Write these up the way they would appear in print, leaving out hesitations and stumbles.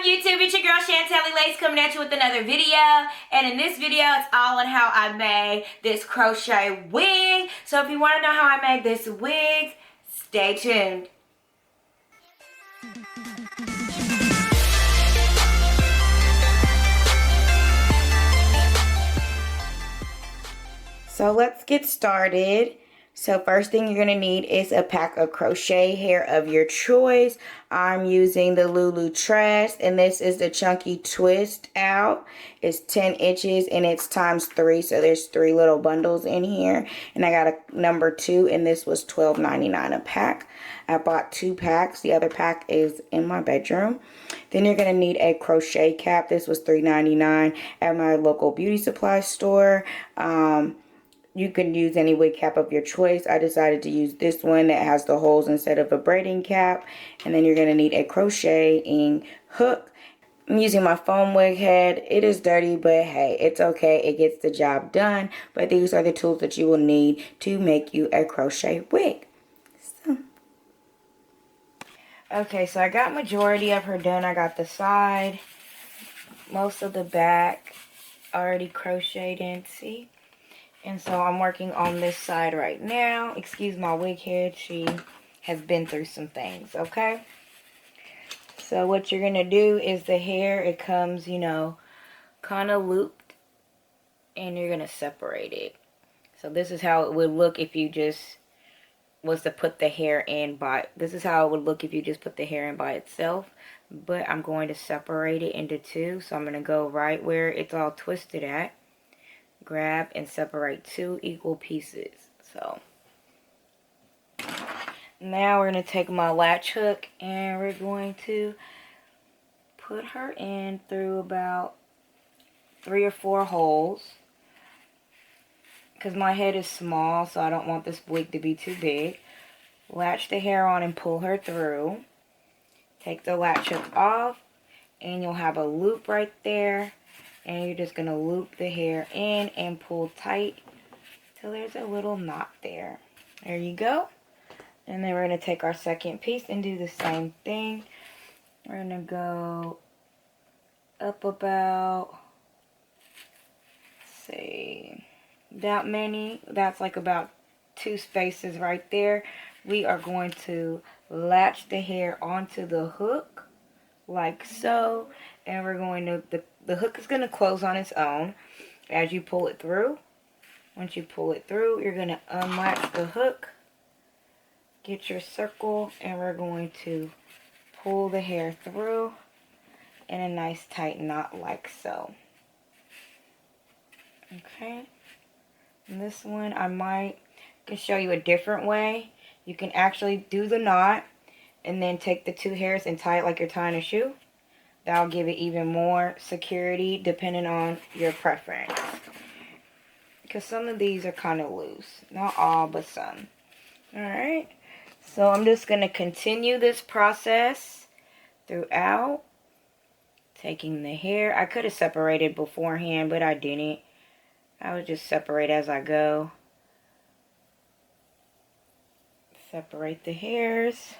YouTube? It's your girl Shantelle Lace coming at you with another video. And in this video, it's all on how I made this crochet wig. So if you want to know how I made this wig, stay tuned. So let's get started. So first thing you're going to need is a pack of crochet hair of your choice. I'm using the Lulu Tress, and this is the chunky twist out. It's 10 inches and it's ×3, so there's 3 little bundles in here. And I got a number 2, and this was $12.99 a pack. I bought 2 packs. The other pack is in my bedroom. Then you're going to need a crochet cap. This was $3.99 at my local beauty supply store. You can use any wig cap of your choice. I decided to use this one that has the holes instead of a braiding cap. And then you're going to need a crocheting hook. I'm using my foam wig head. It is dirty, but hey, it's okay. It gets the job done. But these are the tools that you will need to make you a crochet wig. Okay, so I got majority of her done. I got the side, most of the back already crocheted in, see? And so I'm working on this side right now. Excuse my wig head. She has been through some things, okay? So what you're going to do is the hair, it comes, you know, kind of looped. And you're going to separate it. So this is how it would look if you just was to put the hair in by... This is how it would look if you just put the hair in by itself. But I'm going to separate it into 2. So I'm going to go right where it's all twisted at. Grab and separate 2 equal pieces. So now we're going to take my latch hook and we're going to put her in through about 3 or 4 holes, because my head is small, so I don't want this wig to be too big. Latch the hair on and pull her through. Take the latch hook off and you'll have a loop right there. And you're just going to loop the hair in and pull tight till there's a little knot there. There you go. And then we're going to take our second piece and do the same thing. We're going to go up about, say, that many. That's like about 2 spaces right there. We are going to latch the hair onto the hook like so. And we're going to... The hook is going to close on its own as you pull it through. Once you pull it through, you're going to unlatch the hook, get your circle, and we're going to pull the hair through in a nice tight knot like so. Okay. And this one I can show you a different way. You can actually do the knot and then take the 2 hairs and tie it like you're tying a shoe. That'll give it even more security depending on your preference. Because some of these are kind of loose. Not all, but some. Alright. So I'm just going to continue this process throughout. Taking the hair. I could have separated beforehand, but I didn't. I would just separate as I go. Separate the hairs.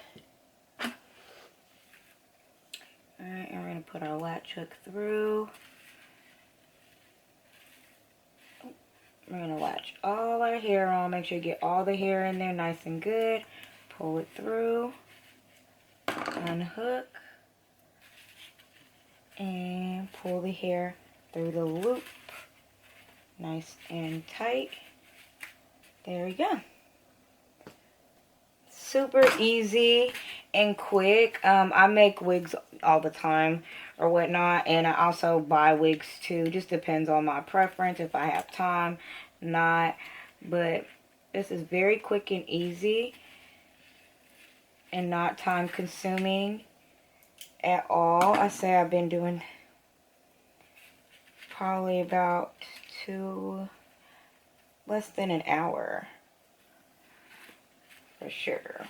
Alright, and we're going to put our latch hook through. We're going to latch all our hair on. Make sure you get all the hair in there nice and good. Pull it through. Unhook. And pull the hair through the loop. Nice and tight. There we go. Super easy and quick. I make wigs all the time or whatnot, and I also buy wigs too. Just depends on my preference, if I have time, not. But this is very quick and easy and not time consuming at all. I say I've been doing probably about less than an hour. For sure.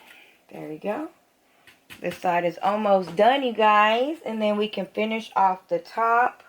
There we go. This side is almost done, you guys. And then we can finish off the top.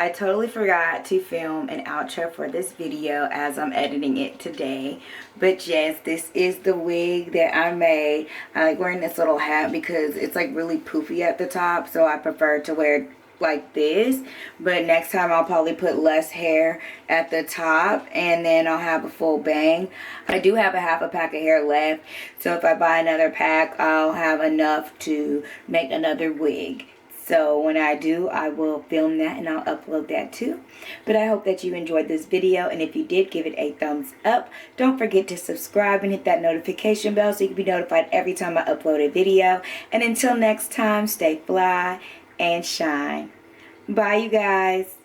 I totally forgot to film an outro for this video as I'm editing it today. But yes, this is the wig that I made. I like wearing this little hat because it's like really poofy at the top, so I prefer to wear it like this. But next time I'll probably put less hair at the top and then I'll have a full bang. I do have a half a pack of hair left, so if I buy another pack I'll have enough to make another wig. So when I do, I will film that and I'll upload that too. But I hope that you enjoyed this video, and if you did, give it a thumbs up. Don't forget to subscribe and hit that notification bell so you can be notified every time I upload a video. And until next time, stay fly and shine. Bye, you guys.